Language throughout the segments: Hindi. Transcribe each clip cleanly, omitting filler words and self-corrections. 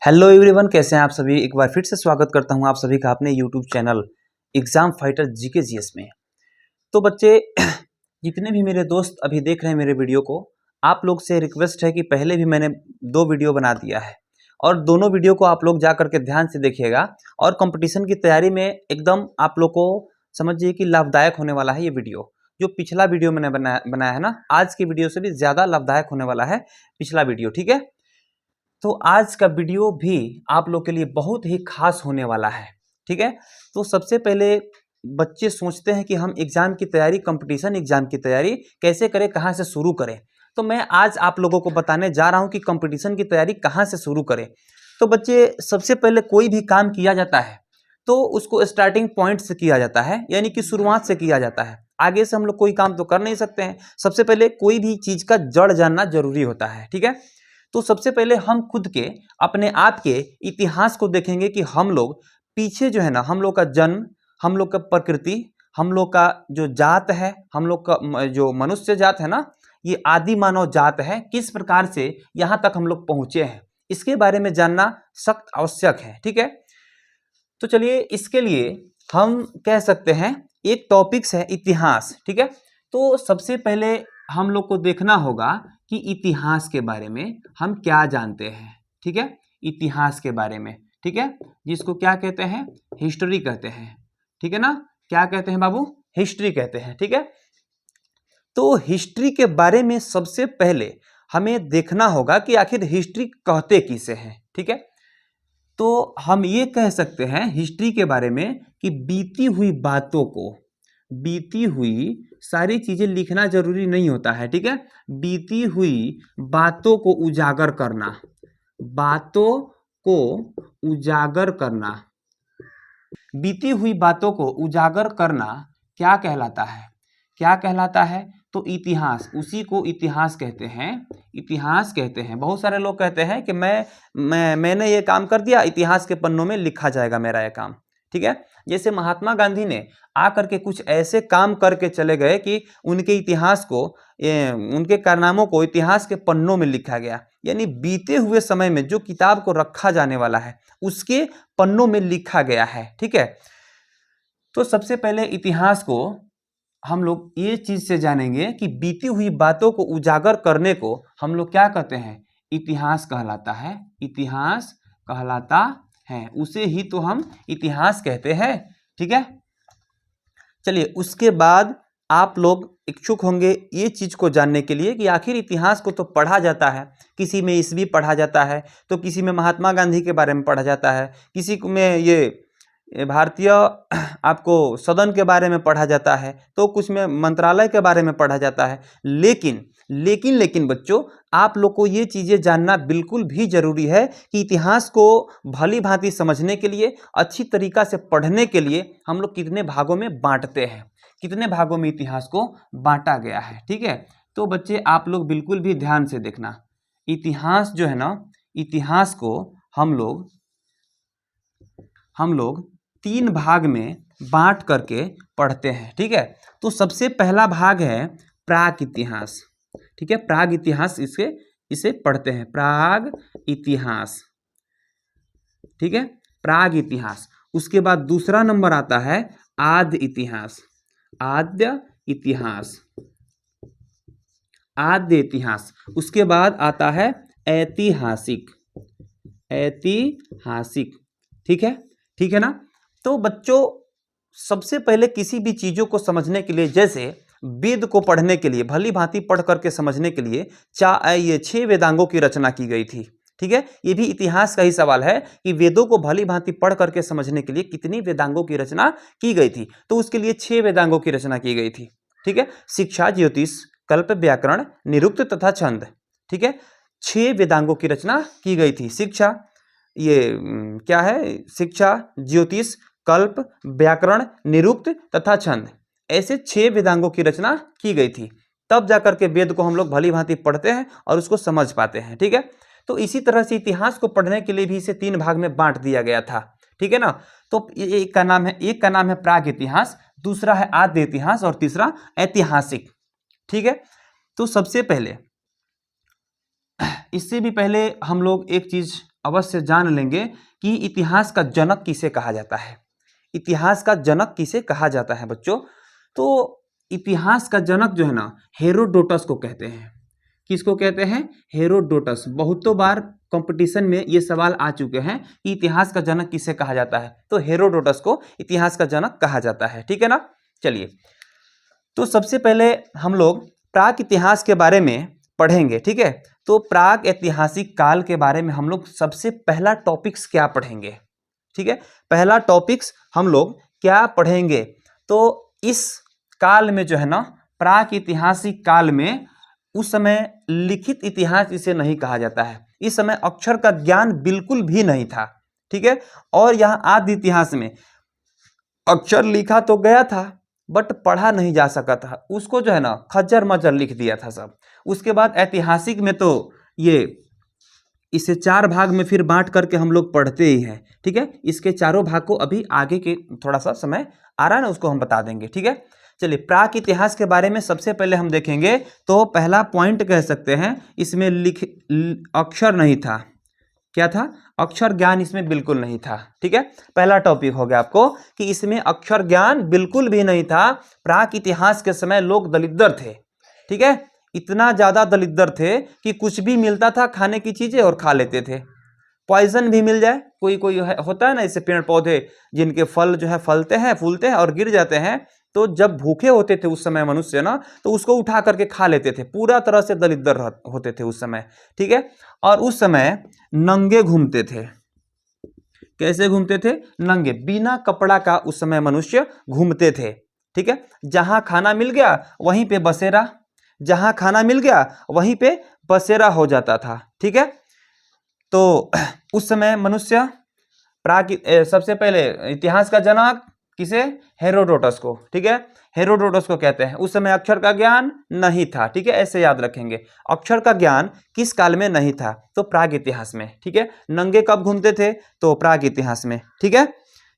हेलो एवरीवन, कैसे हैं आप सभी। एक बार फिर से स्वागत करता हूं आप सभी का अपने YouTube channel exam fighter GK GS में। तो बच्चे जितने भी मेरे दोस्त अभी देख रहे हैं मेरे वीडियो को, आप लोग से रिक्वेस्ट है कि पहले भी मैंने 2 वीडियो बना दिया है और दोनों वीडियो को आप लोग जा करके ध्यान से देखिएगा और कंपटीशन की तैयारी में एकदम आप लोग को समझिए कि लाभदायक होने वाला है ये वीडियो। जो पिछला वीडियो मैंने बनाया है ना, आज की वीडियो से भी ज़्यादा लाभदायक होने वाला है पिछला वीडियो, ठीक है। तो आज का वीडियो भी आप लोग के लिए बहुत ही खास होने वाला है, ठीक है। तो सबसे पहले बच्चे सोचते हैं कि हम एग्जाम की तैयारी, कंपटीशन एग्जाम की तैयारी कैसे करें, कहाँ से शुरू करें। तो मैं आज आप लोगों को बताने जा रहा हूं कि कंपटीशन की तैयारी कहाँ से शुरू करें। तो बच्चे, सबसे पहले कोई भी काम किया जाता है तो उसको स्टार्टिंग पॉइंट से किया जाता है, यानी कि शुरुआत से किया जाता है। आगे से हम लोग कोई काम तो कर नहीं सकते हैं। सबसे पहले कोई भी चीज का जड़ जानना जरूरी होता है, ठीक है। तो सबसे पहले हम खुद के, अपने आप के इतिहास को देखेंगे कि हम लोग पीछे जो है ना, हम लोग का जन्म, हम लोग का प्रकृति, हम लोग का जो जात है, हम लोग का जो मनुष्य जात है ना, ये आदि मानव जात है, किस प्रकार से यहाँ तक हम लोग पहुंचे हैं, इसके बारे में जानना सख्त आवश्यक है, ठीक है। तो चलिए, इसके लिए हम कह सकते हैं एक टॉपिक्स है इतिहास, ठीक है। तो सबसे पहले हम लोग को देखना होगा कि इतिहास के बारे में हम क्या जानते हैं, ठीक है। इतिहास के बारे में, ठीक है, जिसको क्या कहते हैं, हिस्ट्री कहते हैं, ठीक है ना। क्या कहते हैं बाबू, हिस्ट्री कहते हैं, ठीक है। तो हिस्ट्री के बारे में सबसे पहले हमें देखना होगा कि आखिर हिस्ट्री कहते किसे हैं, ठीक है। तो हम ये कह सकते हैं हिस्ट्री के बारे में कि बीती हुई बातों को, बीती हुई सारी चीजें लिखना जरूरी नहीं होता है, ठीक है। बीती हुई बातों को उजागर करना, बातों को उजागर करना, बीती हुई बातों को उजागर करना क्या कहलाता है, क्या कहलाता है। तो इतिहास, उसी को इतिहास कहते हैं, इतिहास कहते हैं। बहुत सारे लोग कहते हैं कि मैंने ये काम कर दिया, इतिहास के पन्नों में लिखा जाएगा मेरा ये काम, ठीक है। जैसे महात्मा गांधी ने आकर के कुछ ऐसे काम करके चले गए कि उनके इतिहास को, उनके कारनामों को इतिहास के पन्नों में लिखा गया, यानी बीते हुए समय में जो किताब को रखा जाने वाला है उसके पन्नों में लिखा गया है, ठीक है। तो सबसे पहले इतिहास को हम लोग ये चीज से जानेंगे कि बीती हुई बातों को उजागर करने को हम लोग क्या कहते हैं, इतिहास कहलाता है, इतिहास कहलाता है। उसे ही तो हम इतिहास कहते हैं, ठीक है। चलिए, उसके बाद आप लोग इच्छुक होंगे ये चीज को जानने के लिए कि आखिर इतिहास को तो पढ़ा जाता है, किसी में ईस्वी पढ़ा जाता है, तो किसी में महात्मा गांधी के बारे में पढ़ा जाता है, किसी में ये भारतीय आपको सदन के बारे में पढ़ा जाता है, तो कुछ में मंत्रालय के बारे में पढ़ा जाता है। लेकिन बच्चों, आप लोग को ये चीजें जानना बिल्कुल भी जरूरी है कि इतिहास को भली भांति समझने के लिए, अच्छी तरीका से पढ़ने के लिए हम लोग कितने भागों में बांटते हैं, कितने भागों में इतिहास को बांटा गया है, ठीक है। तो बच्चे, आप लोग बिल्कुल भी ध्यान से देखना। इतिहास जो है ना, इतिहास को हम लोग 3 भाग में बांट करके पढ़ते हैं, ठीक है। तो सबसे पहला भाग है प्राग इतिहास, ठीक है। प्राग इतिहास, इसे पढ़ते हैं, प्राग इतिहास, ठीक है, प्राग इतिहास। उसके बाद दूसरा नंबर आता है आद्य इतिहास, आद्य इतिहास, आद्य इतिहास। उसके बाद आता है ऐतिहासिक, ऐतिहासिक, ठीक है, ठीक है ना। तो बच्चों, सबसे पहले किसी भी चीजों को समझने के लिए, जैसे वेद को पढ़ने के लिए, भली भांति पढ़ करके समझने के लिए ये 6 वेदांगों की रचना की गई थी, ठीक है। ये भी इतिहास का ही सवाल है कि वेदों को भली भांति पढ़ करके समझने के लिए कितनी वेदांगों की रचना की गई थी। तो उसके लिए 6 वेदांगों की रचना की गई थी, ठीक है। शिक्षा, ज्योतिष, कल्प, व्याकरण, निरुक्त तथा छंद, ठीक है। 6 वेदांगों की रचना की गई थी। शिक्षा, ये क्या है, शिक्षा, ज्योतिष, कल्प, व्याकरण, निरुक्त तथा छंद, ऐसे 6 वेदांगों की रचना की गई थी। तब जाकर के वेद को हम लोग भली भांति पढ़ते हैं और उसको समझ पाते हैं, ठीक है। तो इसी तरह से इतिहास को पढ़ने के लिए भी इसे 3 भाग में बांट दिया गया था, ठीक है ना। तो एक का नाम है प्राग इतिहास, दूसरा है आद्य इतिहास और तीसरा ऐतिहासिक, ठीक है। तो सबसे पहले, इससे भी पहले हम लोग एक चीज अवश्य जान लेंगे कि इतिहास का जनक किसे कहा जाता है। इतिहास का जनक किसे कहा जाता है बच्चों? तो इतिहास का जनक जो है ना, हेरोडोटस को कहते हैं। किसको कहते हैं? हेरोडोटस। बहुतों बार कंपटीशन में ये सवाल आ चुके हैं कि इतिहास का जनक किसे कहा जाता है, तो हेरोडोटस को इतिहास का जनक कहा जाता है। ठीक है ना। चलिए, तो सबसे पहले हम लोग प्राक इतिहास के बारे में पढ़ेंगे। ठीक है, तो प्राक ऐतिहासिक काल के बारे में हम लोग सबसे पहला टॉपिक्स क्या पढ़ेंगे? ठीक है, पहला टॉपिक्स हम लोग क्या पढ़ेंगे? तो इस काल में जो है ना, प्राक ऐतिहासिक काल में उस समय लिखित इतिहास इसे नहीं कहा जाता है। इस समय अक्षर का ज्ञान बिल्कुल भी नहीं था। ठीक है, और यहाँ आदि इतिहास में अक्षर लिखा तो गया था बट पढ़ा नहीं जा सका था। उसको जो है ना खज्जर मज्जर लिख दिया था सब। उसके बाद ऐतिहासिक में तो ये इसे 4 भाग में फिर बांट करके हम लोग पढ़ते ही हैं। ठीक है, इसके चारों भाग को अभी आगे के थोड़ा सा समय आ रहा है ना, उसको हम बता देंगे। ठीक है, चलिए, प्राक इतिहास के बारे में सबसे पहले हम देखेंगे। तो पहला पॉइंट कह सकते हैं, इसमें अक्षर नहीं था। क्या था? अक्षर ज्ञान इसमें बिल्कुल नहीं था। ठीक है, पहला टॉपिक हो गया आपको कि इसमें अक्षर ज्ञान बिल्कुल भी नहीं था। प्राक इतिहास के समय लोग दलिद्र थे। ठीक है, इतना ज्यादा दलिद्र थे कि कुछ भी मिलता था खाने की चीजें और खा लेते थे। पॉइजन भी मिल जाए, कोई कोई होता है ना, इससे पेड़ पौधे जिनके फल जो है फलते हैं, फूलते हैं और गिर जाते हैं, तो जब भूखे होते थे उस समय मनुष्य ना, तो उसको उठा करके खा लेते थे। पूरा तरह से दलिद्र होते थे उस समय। ठीक है, और उस समय नंगे घूमते थे। कैसे घूमते थे? नंगे, बिना कपड़ा का उस समय मनुष्य घूमते थे। ठीक है, जहां खाना मिल गया वहीं पे बसेरा, जहां खाना मिल गया वहीं पे बसेरा हो जाता था। ठीक है, तो उस समय मनुष्य सबसे पहले इतिहास का जनक किसे? हेरोडोटस को। ठीक है, हेरोडोटस को कहते हैं। उस समय अक्षर का ज्ञान नहीं था। ठीक है, ऐसे याद रखेंगे, अक्षर का ज्ञान किस काल में नहीं था? तो प्राग इतिहास में। ठीक है, नंगे कब घूमते थे? तो प्राग इतिहास में। ठीक है,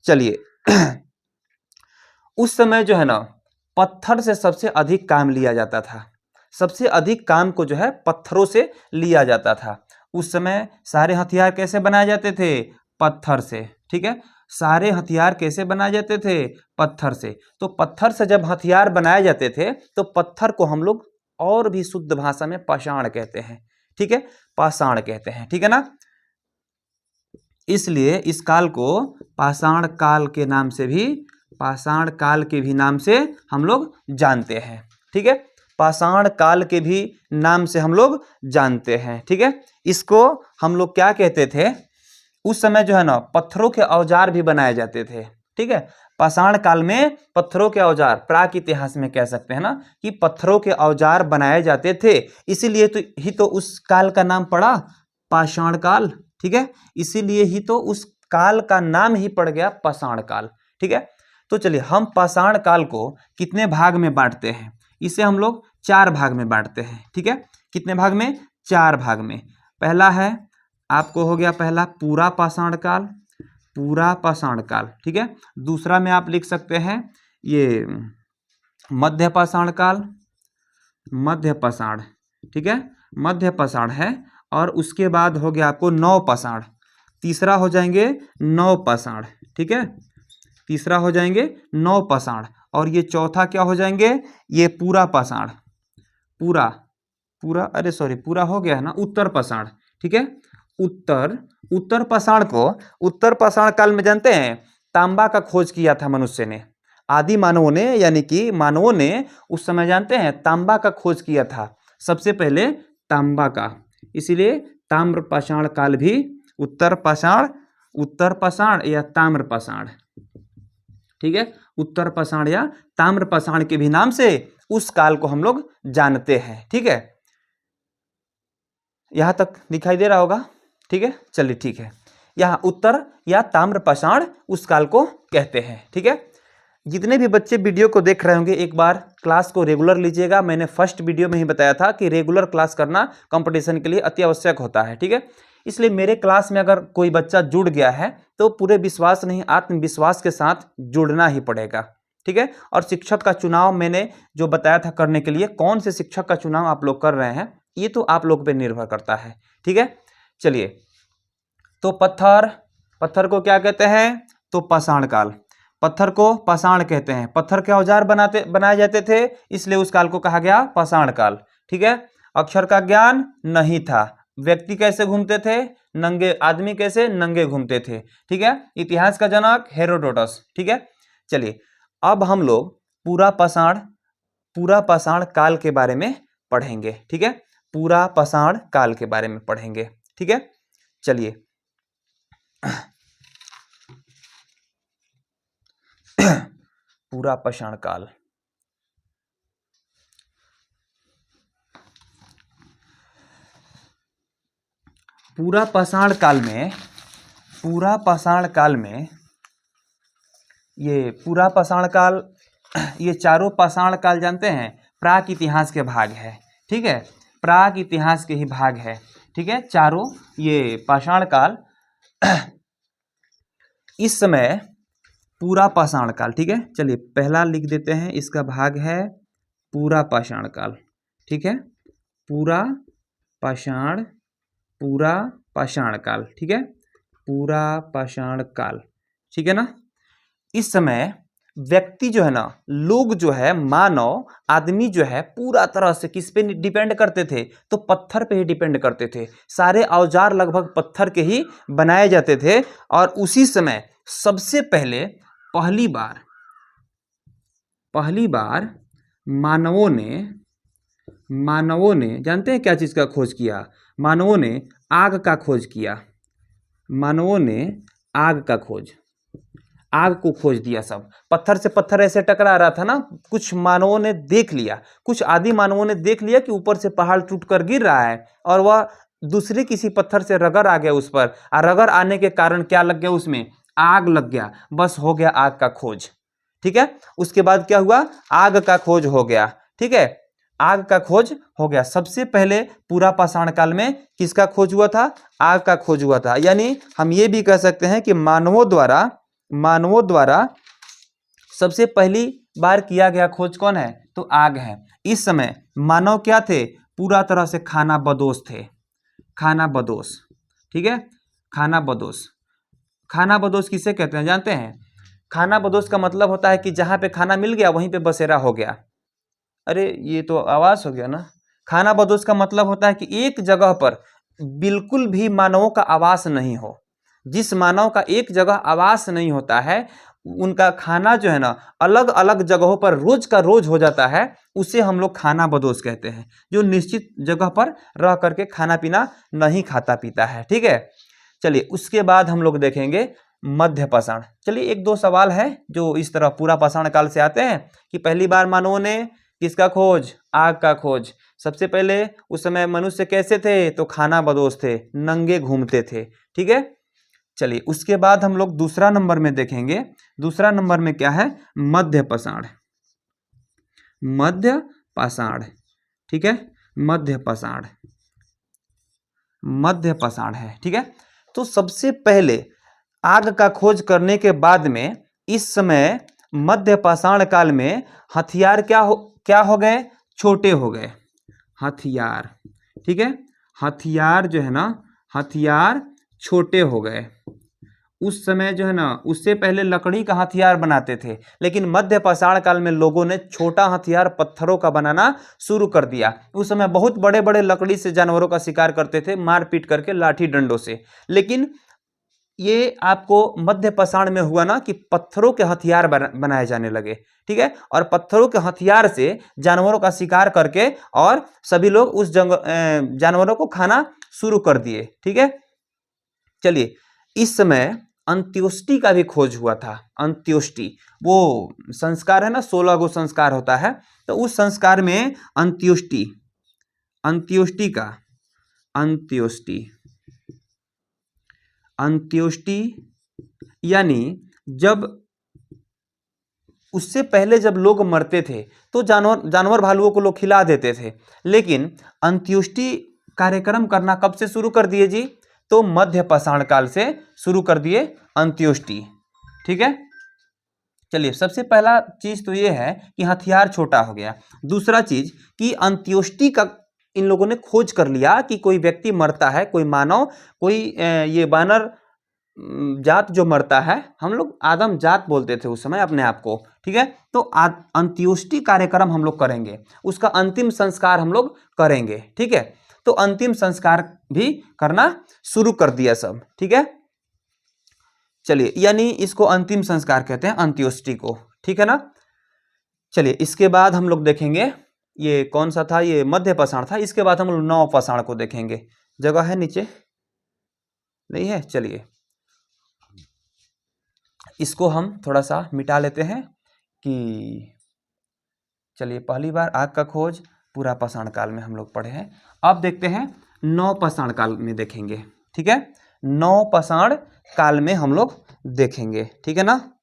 चलिए उस समय जो है ना, पत्थर से सबसे अधिक काम लिया जाता था। सबसे अधिक काम को जो है पत्थरों से लिया जाता था। उस समय सारे हथियार कैसे बनाए जाते थे? पत्थर से। ठीक है, सारे हथियार कैसे बनाए जाते थे? पत्थर से। तो पत्थर से जब हथियार बनाए जाते थे तो पत्थर को हम लोग और भी शुद्ध भाषा में पाषाण कहते हैं। ठीक है, पाषाण कहते हैं। ठीक है ना, इसलिए इस काल को पाषाण काल के नाम से भी, पाषाण काल के भी नाम से हम लोग जानते हैं। ठीक है, पाषाण काल के भी नाम से हम लोग जानते हैं। ठीक है, इसको हम लोग क्या कहते थे? उस समय जो है ना, पत्थरों के औजार भी बनाए जाते थे। ठीक है, पाषाण काल में पत्थरों के औजार, प्राक इतिहास में कह सकते हैं ना कि पत्थरों के औजार बनाए जाते थे। इसीलिए तो उस काल का नाम पड़ा पाषाण काल। ठीक है, इसीलिए ही तो उस काल का नाम ही पड़ गया पाषाण काल। ठीक है, तो चलिए, हम पाषाण काल को कितने भाग में बांटते हैं? इसे हम लोग 4 भाग में बांटते हैं। ठीक है, कितने भाग में? 4 भाग में। पहला है आपको हो गया, पहला पूरा पाषाण काल, पूरा पाषाण काल। ठीक है, दूसरा में आप लिख सकते हैं ये मध्य पाषाण काल, मध्य पाषाण। ठीक है, मध्य पाषाण है। और उसके बाद हो गया आपको नव पाषाण, तीसरा हो जाएंगे नव पाषाण। ठीक है, तीसरा हो जाएंगे नव पाषाण। और ये चौथा क्या हो जाएंगे? ये पूरा पाषाण, पूरा पूरा अरे सॉरी, पूरा हो गया है ना, उत्तर पाषाण। ठीक है, उत्तर पाषाण को, उत्तर पाषाण काल में जानते हैं तांबा का खोज किया था मनुष्य ने, आदि मानवों ने, यानी कि मानवों ने उस समय जानते हैं तांबा का खोज किया था सबसे पहले, तांबा का। इसीलिए ताम्र पाषाण काल भी उत्तर पाषाण या ताम्र पाषाण। ठीक है, उत्तर पाषाण या ताम्र पाषाण के भी नाम से उस काल को हम लोग जानते हैं। ठीक है, यहां तक दिखाई दे रहा होगा। ठीक है, चलिए ठीक है, यहाँ उत्तर या ताम्र पाषाण उस काल को कहते हैं। ठीक है, जितने भी बच्चे वीडियो को देख रहे होंगे एक बार क्लास को रेगुलर लीजिएगा। मैंने फर्स्ट वीडियो में ही बताया था कि रेगुलर क्लास करना कंपटीशन के लिए अति आवश्यक होता है। ठीक है, इसलिए मेरे क्लास में अगर कोई बच्चा जुड़ गया है तो पूरे विश्वास नहीं, आत्मविश्वास के साथ जुड़ना ही पड़ेगा। ठीक है, और शिक्षक का चुनाव मैंने जो बताया था करने के लिए, कौन से शिक्षक का चुनाव आप लोग कर रहे हैं ये तो आप लोग पे निर्भर करता है। ठीक है, चलिए तो पत्थर को क्या कहते हैं? तो पाषाण काल। पत्थर को पाषाण कहते हैं। पत्थर के औजार बनाए जाते थे, इसलिए उस काल को कहा गया पाषाण काल। ठीक है। अक्षर का ज्ञान नहीं था। व्यक्ति कैसे घूमते थे? नंगे। आदमी कैसे? नंगे घूमते थे। ठीक है। इतिहास का जनक हेरोडोटस। ठीक है। चलिए अब हम लोग पूरा पाषाण काल के बारे में पढ़ेंगे। ठीक है। पूरा पाषाण काल के बारे में पढ़ेंगे। ठीक है। चलिए पूरा पाषाण काल। पूरा पाषाण काल में ये चारों पाषाण काल जानते हैं, प्राक इतिहास के भाग है। ठीक है। प्राक इतिहास के ही भाग है। ठीक है। चारों ये पाषाण काल इस समय पूरा पाषाण काल। ठीक है। चलिए पहला लिख देते हैं, इसका भाग है पूरा पाषाण काल। ठीक है। पूरा पाषाण काल। ठीक है। पूरा पाषाण काल। ठीक है ना। इस समय व्यक्ति जो है ना, लोग जो है, मानव आदमी जो है पूरा तरह से किस पे डिपेंड करते थे? तो पत्थर पे ही डिपेंड करते थे। सारे औजार लगभग पत्थर के ही बनाए जाते थे। और उसी समय सबसे पहले पहली बार मानवों ने जानते हैं क्या चीज का खोज किया? मानवों ने आग का खोज किया। आग को खोज दिया। सब पत्थर से पत्थर ऐसे टकरा रहा था ना, कुछ मानवों ने देख लिया, कुछ आदि मानवों ने देख लिया कि ऊपर से पहाड़ टूटकर गिर रहा है और वह दूसरे किसी पत्थर से रगड़ आ गया उस पर, और रगड़ आने के कारण क्या लग गया? उसमें आग लग गया। बस हो गया आग का खोज। ठीक है। उसके बाद क्या हुआ? आग का खोज हो गया। ठीक है। आग का खोज हो गया। सबसे पहले पूरा पाषाण काल में किसका खोज हुआ था? आग का खोज हुआ था। यानी हम ये भी कह सकते हैं कि मानवों द्वारा सबसे पहली बार किया गया खोज कौन है? तो आग है। इस समय मानव क्या थे? पूरा तरह से खानाबदोश थे। खानाबदोश। ठीक है। खानाबदोश किसे कहते हैं जानते हैं? खानाबदोश का मतलब होता है कि जहां पे खाना मिल गया वहीं पे बसेरा हो गया। अरे ये तो आवाज हो गया ना। खानाबदोश का मतलब होता है कि एक जगह पर बिल्कुल भी मानवों का आवास नहीं हो। जिस मानव का एक जगह आवास नहीं होता है, उनका खाना जो है ना अलग अलग जगहों पर रोज का रोज हो जाता है, उसे हम लोग खानाबदोश कहते हैं। जो निश्चित जगह पर रह करके खाना पीना नहीं खाता पीता है। ठीक है। चलिए उसके बाद हम लोग देखेंगे मध्य पाषाण। चलिए एक दो सवाल है जो इस तरह पूरा पाषाण काल से आते हैं कि पहली बार मानवों ने किसका खोज? आग का खोज। सबसे पहले उस समय मनुष्य कैसे थे? तो खानाबदोश थे, नंगे घूमते थे। ठीक है। चलिए उसके बाद हम लोग दूसरा नंबर में देखेंगे। दूसरा नंबर में क्या है? मध्य पाषाण। ठीक है। मध्य पाषाण है। ठीक है। तो सबसे पहले आग का खोज करने के बाद में इस समय मध्य पाषाण काल में हथियार क्या हो गए? छोटे हो गए। हथियार। ठीक है। हथियार जो है ना, हथियार छोटे हो गए। उस समय जो है ना, उससे पहले लकड़ी का हथियार बनाते थे, लेकिन मध्य पाषाण काल में लोगों ने छोटा हथियार पत्थरों का बनाना शुरू कर दिया। उस समय बहुत बड़े बड़े लकड़ी से जानवरों का शिकार करते थे, मार पीट करके लाठी डंडों से। लेकिन ये आपको मध्य पाषाण में हुआ ना कि पत्थरों के हथियार बनाए जाने लगे। ठीक है। और पत्थरों के हथियार से जानवरों का शिकार करके और सभी लोग उस जानवरों को खाना शुरू कर दिए। ठीक है। चलिए इस समय अंत्योष्टि का भी खोज हुआ था। अंत्योष्टि वो संस्कार है ना, 16 गो संस्कार होता है, तो उस संस्कार में अंत्योष्टि यानी जब उससे पहले जब लोग मरते थे तो जानवर भालुओं को लोग खिला देते थे, लेकिन अंत्योष्टि कार्यक्रम करना कब से शुरू कर दिए जी? तो मध्य पाषाण काल से शुरू कर दिए अंत्योष्टि। ठीक है। चलिए सबसे पहला चीज तो ये है कि हथियार छोटा हो गया। दूसरा चीज कि अंत्योष्टि का इन लोगों ने खोज कर लिया कि कोई व्यक्ति मरता है, कोई मानव, कोई ये वानर जात जो मरता है, हम लोग आदम जात बोलते थे उस समय अपने आप को, ठीक है। तो अंत्योष्टि कार्यक्रम हम लोग करेंगे, उसका अंतिम संस्कार हम लोग करेंगे, ठीक है। तो अंतिम संस्कार भी करना शुरू कर दिया सब, ठीक है। चलिए, यानी इसको अंतिम संस्कार कहते हैं, अंत्योष्टि को, ठीक है ना। चलिए, इसके बाद हम लोग देखेंगे, ये कौन सा था, ये मध्य पाषाण था। इसके बाद हम लोग नव पाषाण को देखेंगे। जगह है नीचे, नहीं है? चलिए, इसको हम थोड़ा सा मिटा लेते हैं कि चलिए, पहली बार आग का खोज पूरा पाषाण काल में हम लोग पढ़े हैं। अब देखते हैं नव पाषाण काल में देखेंगे, ठीक है। नव पाषाण काल में हम लोग देखेंगे, ठीक है ना।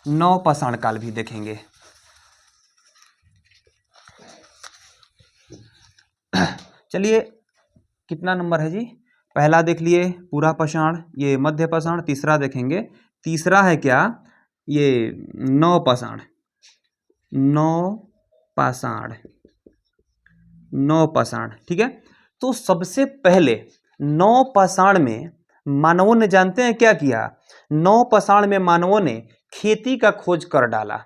नव पाषाण काल भी देखेंगे। चलिए, कितना नंबर है जी? पहला देख लिए पूरा पाषाण, ये मध्य पाषाण। तीसरा देखेंगे, तीसरा है क्या, ये नव पाषाण। नव पाषाण, नव पाषाण, ठीक है। तो सबसे पहले नव पाषाण में मानवों ने, जानते हैं क्या किया? नव पाषाण में मानवों ने खेती का खोज कर डाला।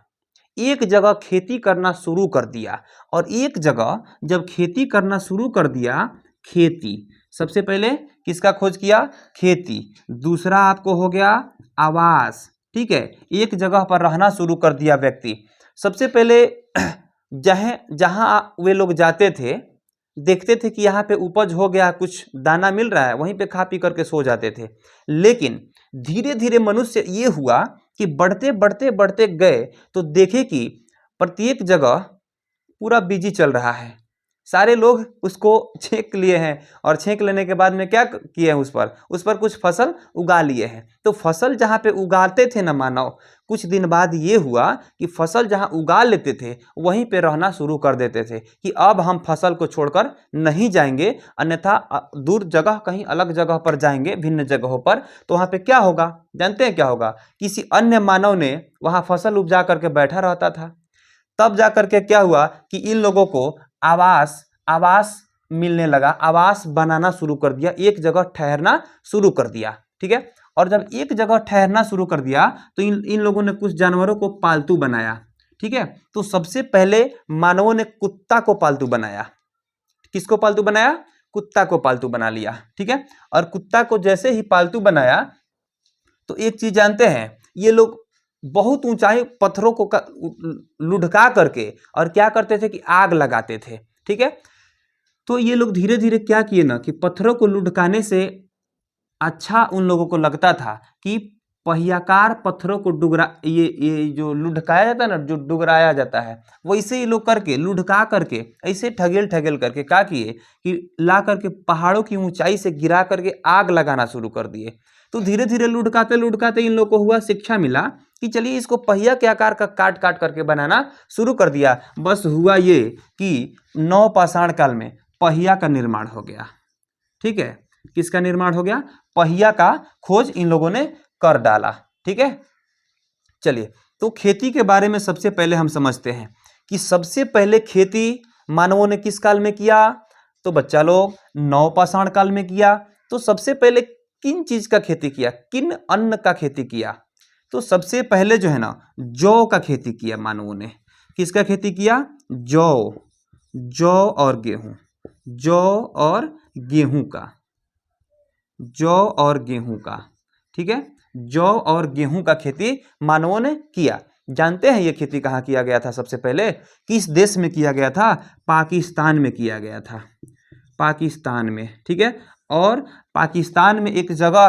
एक जगह खेती करना शुरू कर दिया, और एक जगह जब खेती करना शुरू कर दिया, खेती सबसे पहले किसका खोज किया? खेती। दूसरा आपको हो गया आवास, ठीक है। एक जगह पर रहना शुरू कर दिया व्यक्ति। सबसे पहले जहां वे लोग जाते थे, देखते थे कि यहाँ पे उपज हो गया, कुछ दाना मिल रहा है, वहीं पे खा पी करके सो जाते थे। लेकिन धीरे धीरे मनुष्य ये हुआ कि बढ़ते बढ़ते बढ़ते गए तो देखे कि प्रत्येक जगह पूरा बिजी चल रहा है, सारे लोग उसको छेक लिए हैं, और छेक लेने के बाद में क्या किए हैं, उस पर कुछ फसल उगा लिए हैं। तो फसल जहाँ पे उगाते थे ना मानव, कुछ दिन बाद ये हुआ कि फसल जहाँ उगा लेते थे वहीं पे रहना शुरू कर देते थे कि अब हम फसल को छोड़कर नहीं जाएंगे, अन्यथा दूर जगह, कहीं अलग जगह पर जाएंगे, भिन्न जगहों पर। तो वहाँ पे क्या होगा, जानते हैं क्या होगा? किसी अन्य मानव ने वहाँ फसल उपजा करके बैठा रहता था। तब जा करके क्या हुआ कि इन लोगों को आवास मिलने लगा, आवास बनाना शुरू कर दिया, एक जगह ठहरना शुरू कर दिया, ठीक है। और जब एक जगह ठहरना शुरू कर दिया तो इन लोगों ने कुछ जानवरों को पालतू बनाया, ठीक है। तो सबसे पहले मानवों ने कुत्ता को पालतू बनाया। किसको पालतू बनाया? कुत्ता को पालतू बना लिया, ठीक है। और कुत्ता को जैसे ही पालतू बनाया तो एक चीज जानते हैं, ये लोग बहुत ऊंचाई पत्थरों को लुढ़का करके और क्या करते थे कि आग लगाते थे, ठीक है। तो ये लोग धीरे धीरे क्या किए ना कि पत्थरों को लुढ़काने से अच्छा उन लोगों को लगता था कि पहियाकार पत्थरों को ये जो लुढ़काया जाता है ना, जो डुगराया जाता है, वैसे ये लोग करके लुढ़का करके ऐसे ठगेल ठगेल करके क्या किए कि ला करके पहाड़ों की ऊंचाई से गिरा करके आग लगाना शुरू कर दिए। तो धीरे धीरे लुढ़काते लुढ़काते इन लोगों को हुआ, शिक्षा मिला कि चलिए इसको पहिया के आकार का काट काट करके बनाना शुरू कर दिया। बस हुआ ये कि नव पाषाण काल में पहिया का निर्माण हो गया, ठीक है। किसका निर्माण हो गया? पहिया का खोज इन लोगों ने कर डाला, ठीक है। चलिए, तो खेती के बारे में सबसे पहले हम समझते हैं कि सबसे पहले खेती मानवों ने किस काल में किया? तो बच्चा लोग नव पाषाण काल में किया। तो सबसे पहले किन चीज का खेती किया, किन अन्न का खेती किया? तो सबसे पहले जो है ना, जौ का खेती किया मानवों ने। किसका खेती किया? जौ, जौ और गेहूं, जौ और गेहूं का, जौ और गेहूं का, ठीक है। जौ और गेहूं का खेती मानवों ने किया। जानते हैं ये खेती कहाँ किया गया था? सबसे पहले किस देश में किया गया था? पाकिस्तान में किया गया था, पाकिस्तान में, ठीक है। और पाकिस्तान में एक जगह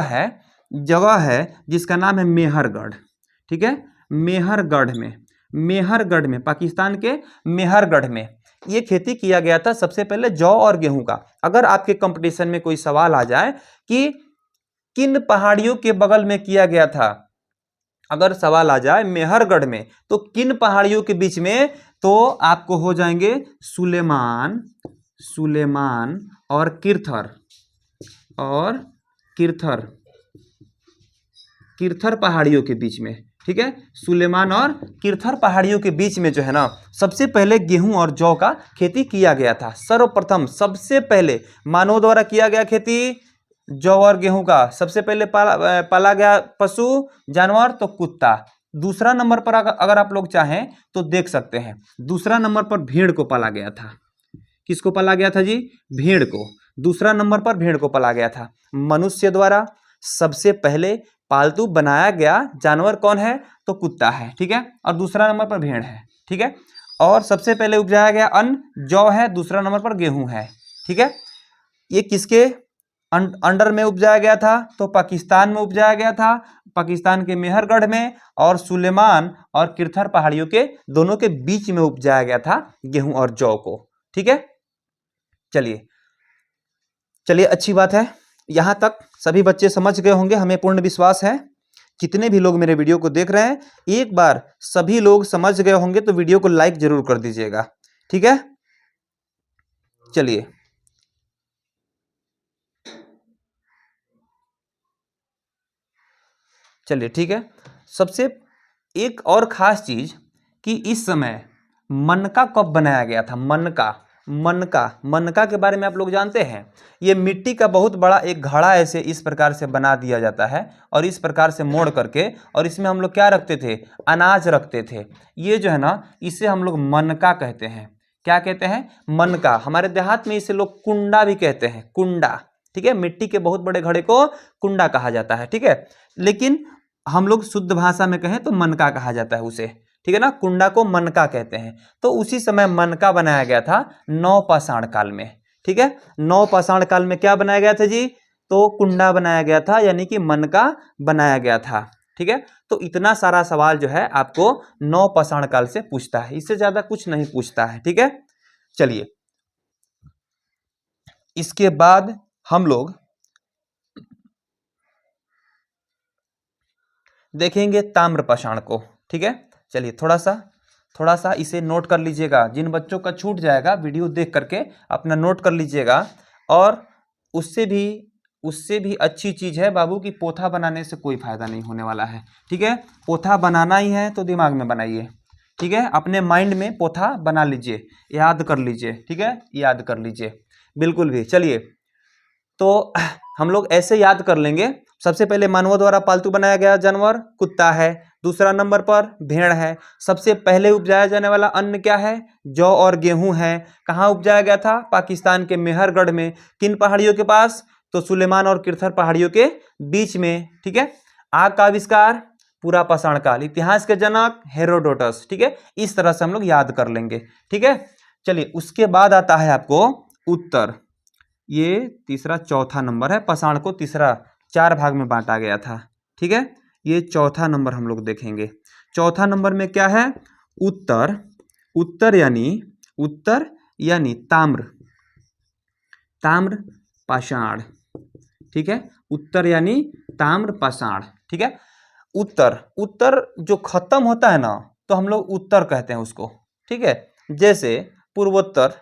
है जिसका नाम है मेहरगढ़, ठीक है। मेहरगढ़ में, पाकिस्तान के मेहरगढ़ में ये खेती किया गया था सबसे पहले, जौ और गेहूं का। अगर आपके कंपटीशन में कोई सवाल आ जाए कि किन पहाड़ियों के बगल में किया गया था, अगर सवाल आ जाए मेहरगढ़ में तो किन पहाड़ियों के बीच में, तो आपको हो जाएंगे सुलेमान और किरथर पहाड़ियों के बीच में, ठीक है, सुलेमान और किरथर पहाड़ियों के बीच में जो है ना सबसे पहले गेहूं और जौ का खेती किया गया था। सर्वप्रथम सबसे पहले मानव द्वारा किया गया खेती जौ और गेहूं का। सबसे पहले पाला गया पशु जानवर तो कुत्ता। दूसरा नंबर पर अगर आप लोग चाहें तो देख सकते हैं, दूसरा नंबर पर भेड़ को पाला गया था। किसको पाला गया था जी? भेड़ को। दूसरा नंबर पर भेड़ को पाला गया था। मनुष्य द्वारा सबसे पहले पालतू बनाया गया जानवर कौन है? तो कुत्ता है, ठीक है, और दूसरा नंबर पर भेड़ है, ठीक है। और सबसे पहले उपजाया गया अन्न जौ है, दूसरा नंबर पर गेहूं है, ठीक है। ये किसके अंडर में उपजाया गया था? तो पाकिस्तान में उपजाया गया था, पाकिस्तान के मेहरगढ़ में और सुलेमान और किरथर पहाड़ियों के दोनों के बीच में उपजाया गया था गेहूं और जौ को, ठीक है। चलिए चलिए, अच्छी बात है, यहां तक सभी बच्चे समझ गए होंगे, हमें पूर्ण विश्वास है। जितने भी लोग मेरे वीडियो को देख रहे हैं, एक बार सभी लोग समझ गए होंगे तो वीडियो को लाइक जरूर कर दीजिएगा, ठीक है। चलिए चलिए ठीक है। सबसे एक और खास चीज कि इस समय मनका कब बनाया गया था? मनका के बारे में आप लोग जानते हैं? ये मिट्टी का बहुत बड़ा एक घड़ा ऐसे इस प्रकार से बना दिया जाता है और इस प्रकार से मोड़ करके, और इसमें हम लोग क्या रखते थे? अनाज रखते थे। ये जो है ना, इसे हम लोग मनका कहते हैं। क्या कहते हैं? मनका। हमारे देहात में इसे लोग कुंडा भी कहते हैं, कुंडा, ठीक है। मिट्टी के बहुत बड़े घड़े को कुंडा कहा जाता है, ठीक है। लेकिन हम लोग शुद्ध भाषा में कहें तो मनका कहा जाता है उसे, ठीक है ना। कुंडा को मनका कहते हैं। तो उसी समय मनका बनाया गया था नवपाषाण काल में, ठीक है। नवपाषाण काल में क्या बनाया गया था जी? तो कुंडा बनाया गया था, यानी कि मनका बनाया गया था, ठीक है। तो इतना सारा सवाल जो है आपको नवपाषाण काल से पूछता है, इससे ज्यादा कुछ नहीं पूछता है, ठीक है। चलिए, इसके बाद हम लोग देखेंगे ताम्रपाषाण को, ठीक है। चलिए थोड़ा सा इसे नोट कर लीजिएगा। जिन बच्चों का छूट जाएगा वीडियो देख करके अपना नोट कर लीजिएगा। और उससे भी अच्छी चीज़ है बाबू कि पोथा बनाने से कोई फायदा नहीं होने वाला है, ठीक है। पोथा बनाना ही है तो दिमाग में बनाइए, ठीक है। अपने माइंड में पोथा बना लीजिए, याद कर लीजिए, ठीक है, याद कर लीजिए बिल्कुल भी। चलिए, तो हम लोग ऐसे याद कर लेंगे। सबसे पहले मानवों द्वारा पालतू बनाया गया जानवर कुत्ता है, दूसरा नंबर पर भेड़ है। सबसे पहले उपजाया जाने वाला अन्न क्या है? जौ और गेहूं है। कहाँ उपजाया गया था? पाकिस्तान के मेहरगढ़ में। किन पहाड़ियों के पास? तो सुलेमान और किरथर पहाड़ियों के बीच में, ठीक है। आग का आविष्कार पूरा पाषाण काल। इतिहास के जनक हेरोडोटस, ठीक है। इस तरह से हम लोग याद कर लेंगे, ठीक है। चलिए, उसके बाद आता है आपको उत्तर। ये तीसरा चौथा नंबर है। पाषाण को तीसरा 4 भाग में बांटा गया था, ठीक है। ये चौथा नंबर हम लोग देखेंगे। चौथा नंबर में क्या है? उत्तर। उत्तर यानी ताम्र पाषाण, ठीक है। उत्तर यानी ताम्र पाषाण, ठीक है। उत्तर जो खत्म होता है ना, तो हम लोग उत्तर कहते हैं उसको, ठीक है। जैसे पूर्वोत्तर,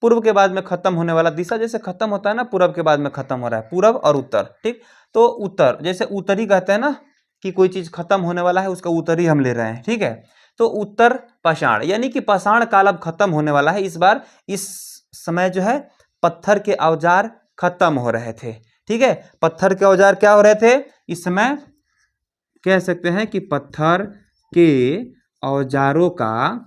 पूर्व के बाद में खत्म होने वाला दिशा जैसे खत्म होता है ना, पूरब के बाद में खत्म हो रहा है, पूरब और उत्तर, ठीक। तो उत्तर जैसे उत्तरी कहते हैं ना कि कोई चीज खत्म होने वाला है, उसका उत्तरी हम ले रहे हैं, ठीक है। तो उत्तर पाषाण यानी कि पाषाण काल अब खत्म होने वाला है। इस बार इस समय जो है पत्थर के औजार खत्म हो रहे थे, ठीक है। पत्थर के औजार क्या हो रहे थे इस समय? कह सकते हैं कि पत्थर के औजारों का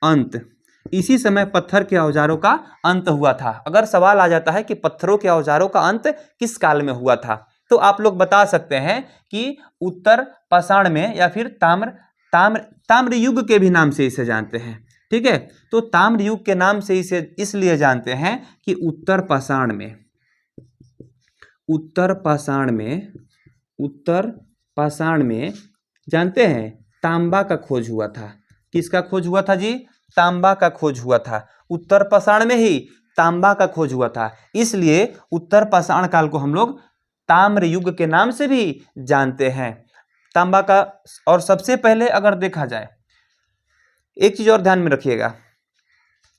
अंत। इसी समय पत्थर के औजारों का अंत हुआ था। अगर सवाल आ जाता है कि पत्थरों के औजारों का अंत किस काल में हुआ था, तो आप लोग बता सकते हैं कि उत्तर पाषाण में, या फिर ताम्र युग के भी नाम से इसे जानते हैं, ठीक है। तो ताम्र युग के नाम से इसे इसलिए जानते हैं कि उत्तर पाषाण में जानते हैं तांबा का खोज हुआ था। किसका खोज हुआ था जी? तांबा का खोज हुआ था। उत्तर पाषाण में ही तांबा का खोज हुआ था, इसलिए उत्तर पाषाण काल को हम लोग ताम्र युग के नाम से भी जानते हैं, तांबा का। और सबसे पहले अगर देखा जाए, एक चीज और ध्यान में रखिएगा,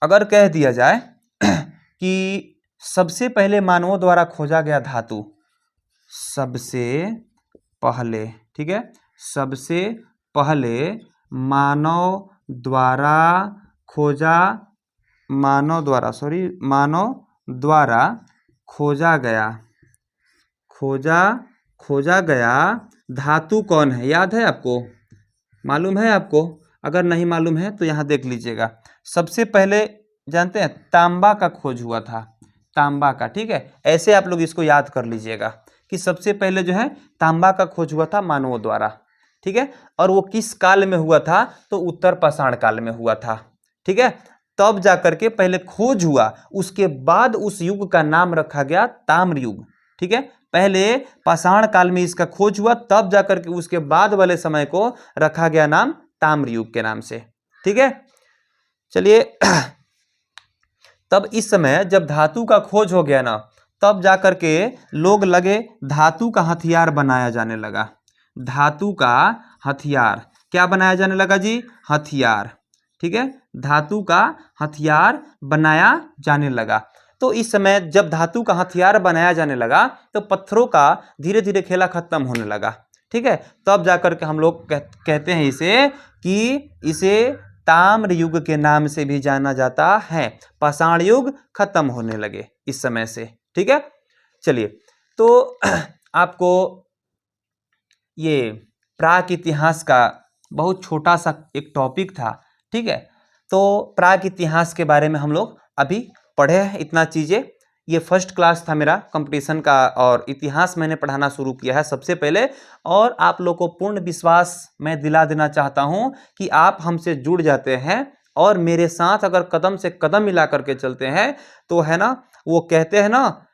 अगर कह दिया जाए कि सबसे पहले मानवों द्वारा खोजा गया धातु, सबसे पहले ठीक है। सबसे पहले मानव द्वारा खोजा गया धातु कौन है? याद है आपको? मालूम है आपको? अगर नहीं मालूम है तो यहाँ देख लीजिएगा। सबसे पहले जानते हैं तांबा का खोज हुआ था, तांबा का, ठीक है। ऐसे आप लोग इसको याद कर लीजिएगा कि सबसे पहले जो है तांबा का खोज हुआ था मानवों द्वारा, ठीक है। और वो किस काल में हुआ था? तो उत्तर पाषाण काल में हुआ था, ठीक है। तब जाकर के पहले खोज हुआ, उसके बाद उस युग का नाम रखा गया ताम्र युग, ठीक है। पहले पाषाण काल में इसका खोज हुआ, तब जाकर के उसके बाद वाले समय को रखा गया नाम ताम्र युग के नाम से, ठीक है। चलिए तब इस समय जब धातु का खोज हो गया ना, तब जाकर के लोग लगे धातु का हथियार बनाया जाने लगा। धातु का हथियार क्या बनाया जाने लगा जी? हथियार, ठीक है। धातु का हथियार बनाया जाने लगा। तो इस समय जब धातु का हथियार बनाया जाने लगा तो पत्थरों का धीरे धीरे खेला खत्म होने लगा, ठीक है। तब जाकर के हम लोग कहते हैं इसे ताम्र युग के नाम से भी जाना जाता है। पाषाण युग खत्म होने लगे इस समय से, ठीक है। चलिए तो आपको ये प्राक इतिहास का बहुत छोटा सा एक टॉपिक था, ठीक है। तो प्राक इतिहास के बारे में हम लोग अभी पढ़े हैं इतना चीज़ें। ये फर्स्ट क्लास था मेरा कंपटीशन का और इतिहास मैंने पढ़ाना शुरू किया है सबसे पहले। और आप लोग को पूर्ण विश्वास मैं दिला देना चाहता हूँ कि आप हमसे जुड़ जाते हैं और मेरे साथ अगर कदम से कदम मिला करके चलते हैं तो है ना, वो कहते हैं ना,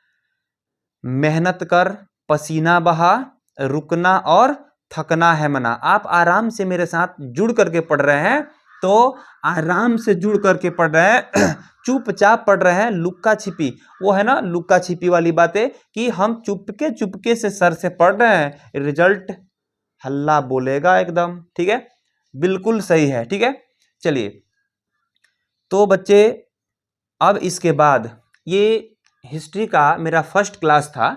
मेहनत कर पसीना बहा, रुकना और थकना है मना। आप आराम से मेरे साथ जुड़ करके पढ़ रहे हैं तो आराम से जुड़ करके पढ़ रहे हैं, चुपचाप पढ़ रहे हैं, लुक्का छिपी, वो है ना लुक्का छिपी वाली बातें कि हम चुपके चुपके से सर से पढ़ रहे हैं, रिजल्ट हल्ला बोलेगा एकदम, ठीक है। बिल्कुल सही है, ठीक है। चलिए तो बच्चे अब इसके बाद ये हिस्ट्री का मेरा फर्स्ट क्लास था,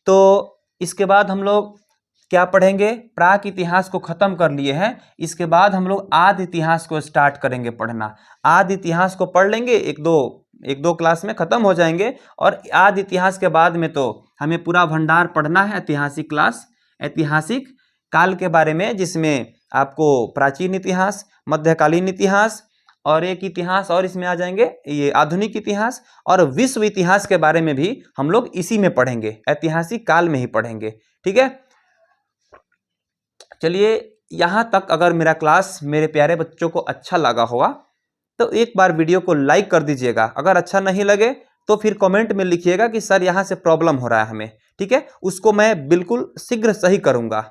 तो इसके बाद हम लोग क्या पढ़ेंगे? प्राक इतिहास को खत्म कर लिए हैं, इसके बाद हम लोग आदि इतिहास को स्टार्ट करेंगे पढ़ना। आदि इतिहास को पढ़ लेंगे, एक दो क्लास में खत्म हो जाएंगे। और आदि इतिहास के बाद में तो हमें पूरा भंडार पढ़ना है, ऐतिहासिक क्लास, ऐतिहासिक काल के बारे में, जिसमें आपको प्राचीन इतिहास, मध्यकालीन इतिहास और एक इतिहास और इसमें आ जाएंगे ये आधुनिक इतिहास, और विश्व इतिहास के बारे में भी हम लोग इसी में पढ़ेंगे, ऐतिहासिक काल में ही पढ़ेंगे, ठीक है। चलिए यहाँ तक अगर मेरा क्लास मेरे प्यारे बच्चों को अच्छा लगा होगा तो एक बार वीडियो को लाइक कर दीजिएगा। अगर अच्छा नहीं लगे तो फिर कमेंट में लिखिएगा कि सर यहाँ से प्रॉब्लम हो रहा है हमें, ठीक है। उसको मैं बिल्कुल शीघ्र सही करूँगा,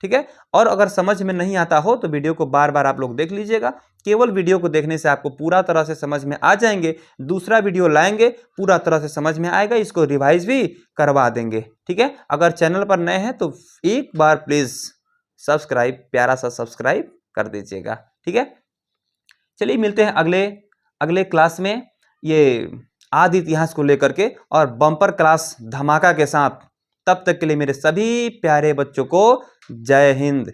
ठीक है। और अगर समझ में नहीं आता हो तो वीडियो को बार बार आप लोग देख लीजिएगा। केवल वीडियो को देखने से आपको पूरा तरह से समझ में आ जाएंगे, दूसरा वीडियो लाएंगे पूरा तरह से समझ में आएगा, इसको रिवाइज भी करवा देंगे, ठीक है। अगर चैनल पर नए हैं तो एक बार प्लीज़ सब्सक्राइब, प्यारा सा सब्सक्राइब कर दीजिएगा, ठीक है। चलिए मिलते हैं अगले क्लास में ये आदि इतिहास को लेकर के और बम्पर क्लास धमाका के साथ। तब तक के लिए मेरे सभी प्यारे बच्चों को जय हिंद।